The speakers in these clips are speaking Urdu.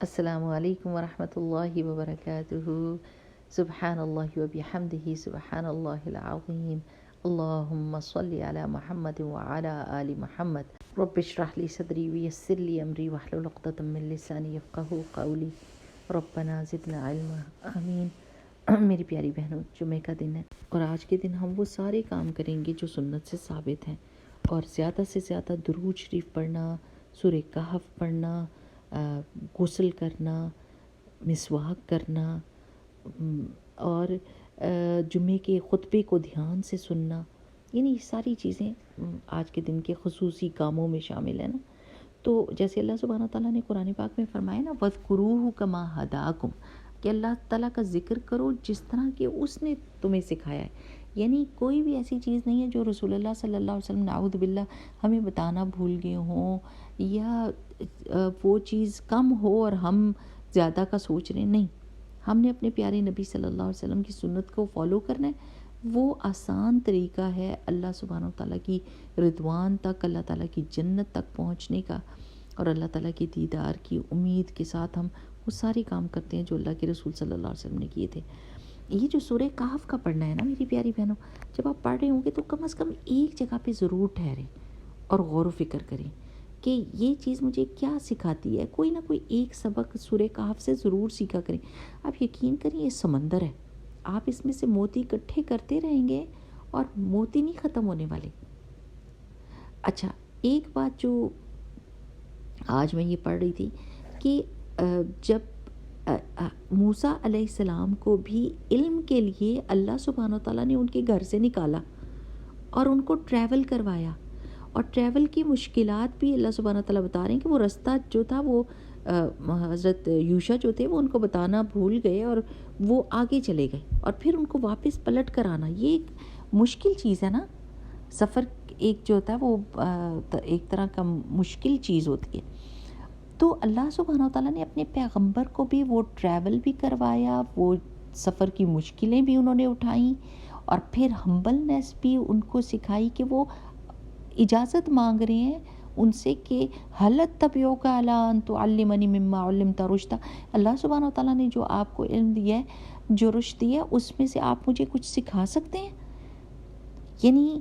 السلام علیکم ورحمۃ اللہ وبرکاتہ۔ سبحان اللہ وبحمدہ سبحان اللہ العظیم۔ اللہم صلی علی محمد وعلی آل محمد۔ رب اشرح لی صدری ویسر لی امری واحلل عقدۃ من لسانی یفقہوا قولی۔ ربنا زدنا علما، آمین۔ میری پیاری بہنوں، جمعہ کا دن ہے اور آج کے دن ہم وہ سارے کام کریں گے جو سنت سے ثابت ہیں، اور زیادہ سے زیادہ درود شریف پڑھنا، سورہ کہف پڑھنا، غسل کرنا، مسواک کرنا، اور جمعے کے خطبے کو دھیان سے سننا، یعنی یہ ساری چیزیں آج کے دن کے خصوصی کاموں میں شامل ہیں نا۔ تو جیسے اللہ سبحانہ تعالیٰ نے قرآن پاک میں فرمایا نا، وَاذْكُرُوهُ كَمَا هَدَاكُمْ، کہ اللہ تعالیٰ کا ذکر کرو جس طرح کہ اس نے تمہیں سکھایا ہے۔ یعنی کوئی بھی ایسی چیز نہیں ہے جو رسول اللہ صلی اللہ علیہ وسلم نعوذ باللہ ہمیں بتانا بھول گئے ہوں، یا وہ چیز کم ہو اور ہم زیادہ کا سوچ رہے ہیں۔ نہیں، ہم نے اپنے پیارے نبی صلی اللہ علیہ وسلم کی سنت کو فالو کرنا ہے۔ وہ آسان طریقہ ہے اللہ سبحانہ تعالیٰ کی رضوان تک، اللہ تعالیٰ کی جنت تک پہنچنے کا، اور اللہ تعالیٰ کی دیدار کی امید کے ساتھ ہم وہ سارے کام کرتے ہیں جو اللہ کے رسول صلی اللہ علیہ وسلم نے کیے تھے۔ یہ جو سورہ کہف کا پڑھنا ہے نا میری پیاری بہنوں، جب آپ پڑھ رہے ہوں گے تو کم از کم ایک جگہ پہ ضرور ٹھہریں اور غور و فکر کریں کہ یہ چیز مجھے کیا سکھاتی ہے۔ کوئی نہ کوئی ایک سبق سورہ کہف سے ضرور سیکھا کریں۔ آپ یقین کریں، یہ سمندر ہے، آپ اس میں سے موتی اکٹھے کرتے رہیں گے اور موتی نہیں ختم ہونے والے۔ اچھا، ایک بات جو آج میں یہ پڑھ رہی تھی کہ جب موسیٰ علیہ السلام کو بھی علم کے لیے اللہ سبحانہ وتعالیٰ نے ان کے گھر سے نکالا اور ان کو ٹریول کروایا، اور ٹریول کی مشکلات بھی اللہ سبحانہ تعالیٰ بتا رہے ہیں کہ وہ رستہ جو تھا وہ حضرت یوشع جو تھے وہ ان کو بتانا بھول گئے اور وہ آگے چلے گئے، اور پھر ان کو واپس پلٹ کر آنا یہ ایک مشکل چیز ہے نا۔ سفر ایک جو ہوتا ہے وہ ایک طرح کا مشکل چیز ہوتی ہے۔ تو اللہ سبحانہ تعالیٰ نے اپنے پیغمبر کو بھی وہ ٹریول بھی کروایا، وہ سفر کی مشکلیں بھی انہوں نے اٹھائیں، اور پھر ہمبلنس بھی ان کو سکھائی کہ وہ اجازت مانگ رہے ہیں ان سے کہ حل اتبعک علی ان تعلمنی مما علمت رشدا، اللہ سبحانہ تعالیٰ نے جو آپ کو علم دیا ہے، جو رشد دیا ہے، اس میں سے آپ مجھے کچھ سکھا سکتے ہیں۔ یعنی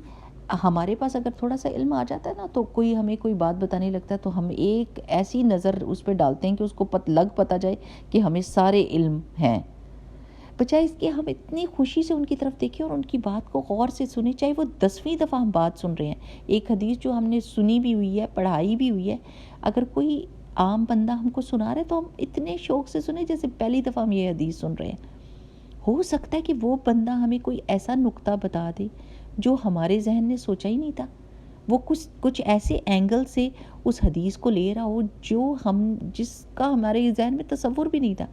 ہمارے پاس اگر تھوڑا سا علم آ جاتا ہے نا، تو کوئی ہمیں کوئی بات بتانے لگتا ہے تو ہم ایک ایسی نظر اس پہ ڈالتے ہیں کہ اس کو پتہ جائے کہ ہمیں سارے علم ہیں، بجائے اس کے ہم اتنی خوشی سے ان کی طرف دیکھیں اور ان کی بات کو غور سے سنیں، چاہے وہ 10ویں دفعہ ہم بات سن رہے ہیں۔ ایک حدیث جو ہم نے سنی بھی ہوئی ہے، پڑھائی بھی ہوئی ہے، اگر کوئی عام بندہ ہم کو سنا رہے تو ہم اتنے شوق سے سنیں جیسے پہلی دفعہ ہم یہ حدیث سن رہے ہیں۔ ہو سکتا ہے کہ وہ بندہ ہمیں کوئی ایسا نقطہ بتا دے جو ہمارے ذہن نے سوچا ہی نہیں تھا، وہ کچھ ایسے اینگل سے اس حدیث کو لے رہا ہو جو جس کا ہمارے ذہن میں تصور بھی نہیں تھا،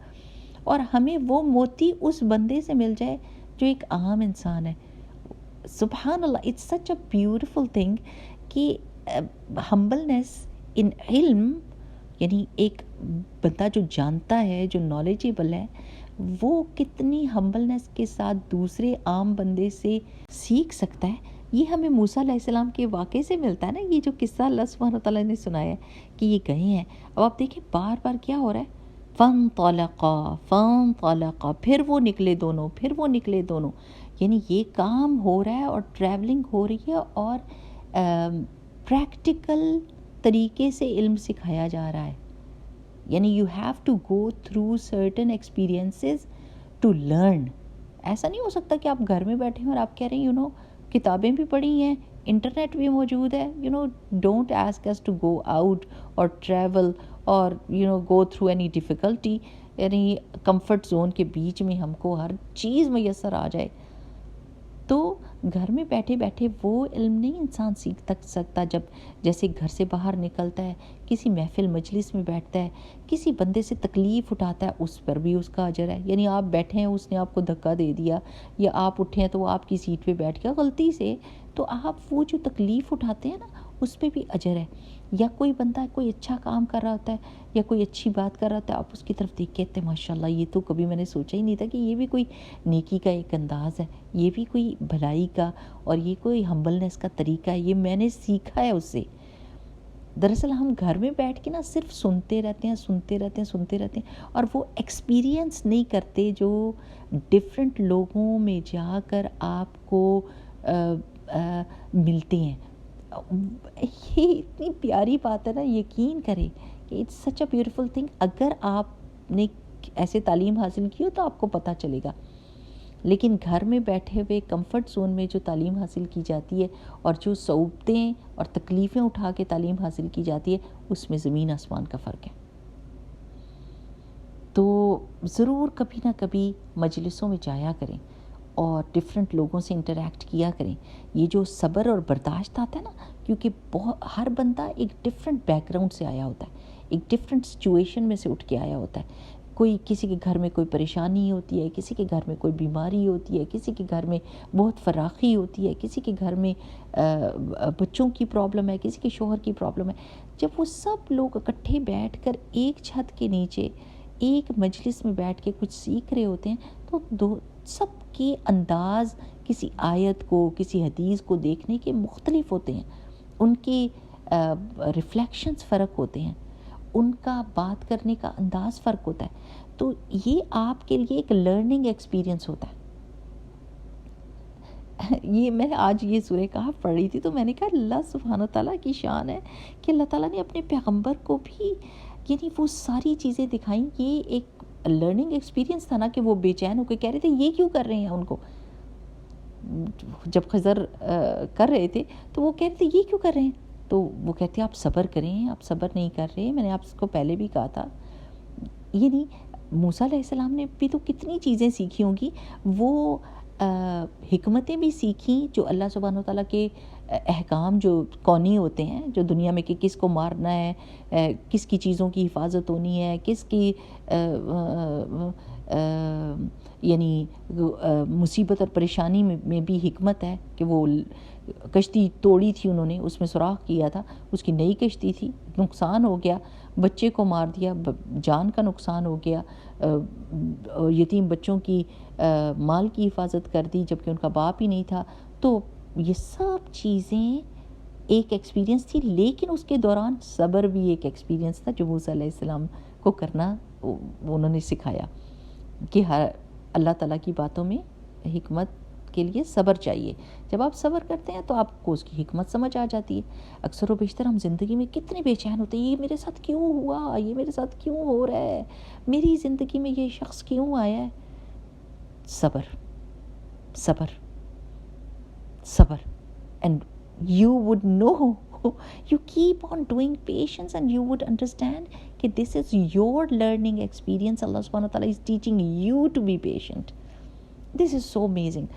اور ہمیں وہ موتی اس بندے سے مل جائے جو ایک عام انسان ہے۔ سبحان اللہ، it's such a beautiful thing کہ ہمبلنس ان علم، یعنی ایک بندہ جو جانتا ہے، جو نالجیبل ہے، وہ کتنی ہمبلنس کے ساتھ دوسرے عام بندے سے سیکھ سکتا ہے۔ یہ ہمیں موسیٰ علیہ السلام کے واقعے سے ملتا ہے نا، یہ جو قصہ اللہ سبحانہ تعالیٰ نے سنایا ہے کہ یہ گئے ہیں۔ اب آپ دیکھیں بار بار کیا ہو رہا ہے، فانطلقا، پھر وہ نکلے دونوں، یعنی یہ کام ہو رہا ہے اور ٹریولنگ ہو رہی ہے، اور پریکٹیکل طریقے سے علم سکھایا جا رہا ہے۔ یعنی you have to go through certain experiences to learn. ایسا نہیں ہو سکتا کہ آپ گھر میں بیٹھے ہیں اور آپ کہہ رہے ہیں کتابیں بھی پڑھی ہیں، انٹرنیٹ بھی موجود ہے، don't ask us to go out اور ٹریول اور گو تھرو اینی ڈیفیکلٹی، یعنی کمفرٹ زون کے بیچ میں ہم کو ہر چیز میسر آ جائے۔ تو گھر میں بیٹھے بیٹھے وہ علم نہیں انسان سیکھ سکتا، جب جیسے گھر سے باہر نکلتا ہے، کسی محفل مجلس میں بیٹھتا ہے، کسی بندے سے تکلیف اٹھاتا ہے، اس پر بھی اس کا اجر ہے۔ یعنی آپ بیٹھے ہیں، اس نے آپ کو دھکا دے دیا، یا آپ اٹھے ہیں تو وہ آپ کی سیٹ پہ بیٹھ گیا غلطی سے، تو آپ وہ جو تکلیف اٹھاتے ہیں نا، اس پہ بھی اجر ہے۔ یا کوئی بندہ کوئی اچھا کام کر رہا ہوتا ہے یا کوئی اچھی بات کر رہا ہوتا ہے، آپ اس کی طرف دیکھ کے کہتے ہیں ماشاءاللہ، یہ تو کبھی میں نے سوچا ہی نہیں تھا کہ یہ بھی کوئی نیکی کا ایک انداز ہے، یہ بھی کوئی بھلائی کا، اور یہ کوئی ہمبلنس کا طریقہ ہے، یہ میں نے سیکھا ہے اس سے۔ دراصل ہم گھر میں بیٹھ کے نا صرف سنتے رہتے ہیں اور وہ ایکسپیرینس نہیں کرتے جو ڈفرینٹ لوگوں میں جا کر آپ کو ملتے ہیں. یہ اتنی پیاری بات ہے نا, یقین کریں کہ it's such a beautiful thing. اگر آپ نے ایسے تعلیم حاصل کی ہو تو آپ کو پتہ چلے گا, لیکن گھر میں بیٹھے ہوئے کمفرٹ زون میں جو تعلیم حاصل کی جاتی ہے اور جو صعوبتیں اور تکلیفیں اٹھا کے تعلیم حاصل کی جاتی ہے, اس میں زمین آسمان کا فرق ہے. تو ضرور کبھی نہ کبھی مجلسوں میں جایا کریں اور ڈفرینٹ لوگوں سے انٹریکٹ کیا کریں. یہ جو صبر اور برداشت آتا ہے نا, کیونکہ ہر بندہ ایک ڈفرینٹ بیک گراؤنڈ سے آیا ہوتا ہے, ایک ڈفرینٹ سچویشن میں سے اٹھ کے آیا ہوتا ہے. کوئی کسی کے گھر میں کوئی پریشانی ہوتی ہے, کسی کے گھر میں کوئی بیماری ہوتی ہے, کسی کے گھر میں بہت فراخی ہوتی ہے, کسی کے گھر میں بچوں کی پرابلم ہے, کسی کے شوہر کی پرابلم ہے. جب وہ سب لوگ اکٹھے بیٹھ کر ایک چھت کے نیچے ایک مجلس میں بیٹھ کے کچھ سیکھ رہے ہوتے ہیں تو سب کے انداز کسی آیت کو, کسی حدیث کو دیکھنے کے مختلف ہوتے ہیں, ان کے ریفلیکشنز فرق ہوتے ہیں, ان کا بات کرنے کا انداز فرق ہوتا ہے. تو یہ آپ کے لیے ایک لرننگ ایکسپیرینس ہوتا ہے. یہ میں آج یہ سورہ کہف پڑھ رہی تھی تو میں نے کہا اللہ سبحانہ تعالیٰ کی شان ہے کہ اللہ تعالیٰ نے اپنے پیغمبر کو بھی یعنی وہ ساری چیزیں دکھائیں. یہ ایک لرننگ ایکسپیرینس تھا نا کہ وہ بے چین ہو کے کہہ رہے تھے یہ کیوں کر رہے ہیں. ان کو جب خضر کر رہے تھے تو وہ کہہ رہے تھے یہ کیوں کر رہے ہیں, تو وہ کہتے ہیں آپ صبر کریں, آپ صبر نہیں کر رہے. میں نے آپ کو پہلے بھی کہا تھا, یہ نہیں, موسیٰ علیہ السلام نے بھی تو کتنی چیزیں سیکھی ہوں گی, وہ حکمتیں بھی سیکھیں جو اللہ سبحانہ وتعالیٰ کے احکام جو کونی ہوتے ہیں, جو دنیا میں کہ کس کو مارنا ہے, کس کی چیزوں کی حفاظت ہونی ہے, کس کی یعنی مصیبت اور پریشانی میں بھی حکمت ہے کہ وہ کشتی توڑی تھی انہوں نے, اس میں سوراخ کیا تھا, اس کی نئی کشتی تھی, نقصان ہو گیا, بچے کو مار دیا, جان کا نقصان ہو گیا, یتیم بچوں کی مال کی حفاظت کر دی جبکہ ان کا باپ ہی نہیں تھا. تو یہ سب چیزیں ایک ایکسپیرینس تھی, لیکن اس کے دوران صبر بھی ایک ایکسپیرینس تھا جو موسیٰ علیہ السلام کو کرنا انہوں نے سکھایا کہ ہر اللہ تعالیٰ کی باتوں میں حکمت کے لیے صبر چاہیے. جب آپ صبر کرتے ہیں تو آپ کو اس کی حکمت سمجھ آ جاتی ہے. اکثر و بیشتر ہم زندگی میں کتنے بے چین ہوتے ہیں, یہ میرے ساتھ کیوں ہوا, یہ میرے ساتھ کیوں ہو رہا ہے, میری زندگی میں یہ شخص کیوں آیا ہے. صبر صبر صبر, and you would know, you keep on doing patience and you would understand کہ this is your learning experience. Allah subhanahu wa ta'ala is teaching you to be patient. This is so amazing.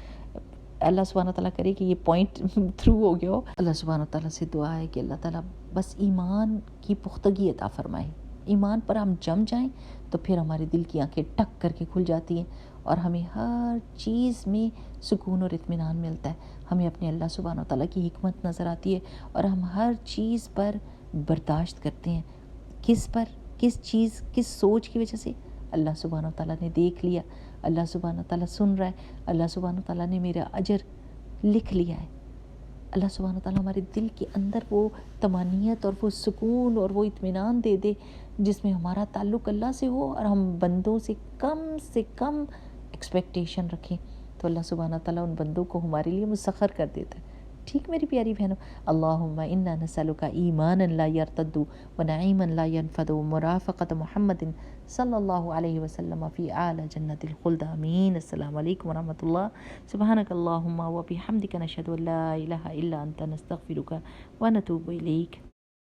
اللہ سبحانہ تعالیٰ کرے کہ یہ پوائنٹ تھرو ہو گیا ہو. اللہ سبحانہ تعالیٰ سے دعا ہے کہ اللہ تعالیٰ بس ایمان کی پختگی عطا فرمائے. ایمان پر ہم جم جائیں تو پھر ہمارے دل کی آنکھیں ٹک کر کے کھل جاتی ہیں اور ہمیں ہر چیز میں سکون اور اطمینان ملتا ہے. ہمیں اپنے اللہ سبحانہ تعالیٰ کی حکمت نظر آتی ہے اور ہم ہر چیز پر برداشت کرتے ہیں. کس پر, کس چیز, کس سوچ کی وجہ سے؟ اللہ سبحانہ تعالیٰ نے دیکھ لیا, اللہ سبحانہ تعالیٰ سن رہا ہے, اللہ سبحانہ تعالیٰ نے میرا اجر لکھ لیا ہے. اللہ سبحانہ تعالیٰ ہمارے دل کے اندر وہ طمانینت اور وہ سکون اور وہ اطمینان دے دے جس میں ہمارا تعلق اللہ سے ہو اور ہم بندوں سے کم ایکسپیکٹیشن رکھیں, تو اللہ سبحانہ تعالیٰ ان بندوں کو ہمارے لیے مسخر کر دیتا ہے. ٹھیک میری پیاری بہنوں, اللہم انا نسألک ایمانا لا یرتد ونعیما لا ینفد ومرافقۃ محمد صلی اللہ علیہ وسلم فی اعلی جنت الخلد, آمین. السلام علیکم ورحمۃ اللہ. سبحانک اللہم وبحمدک نشہد ان لا الہ الا انت نستغفرک ونتوب الیک.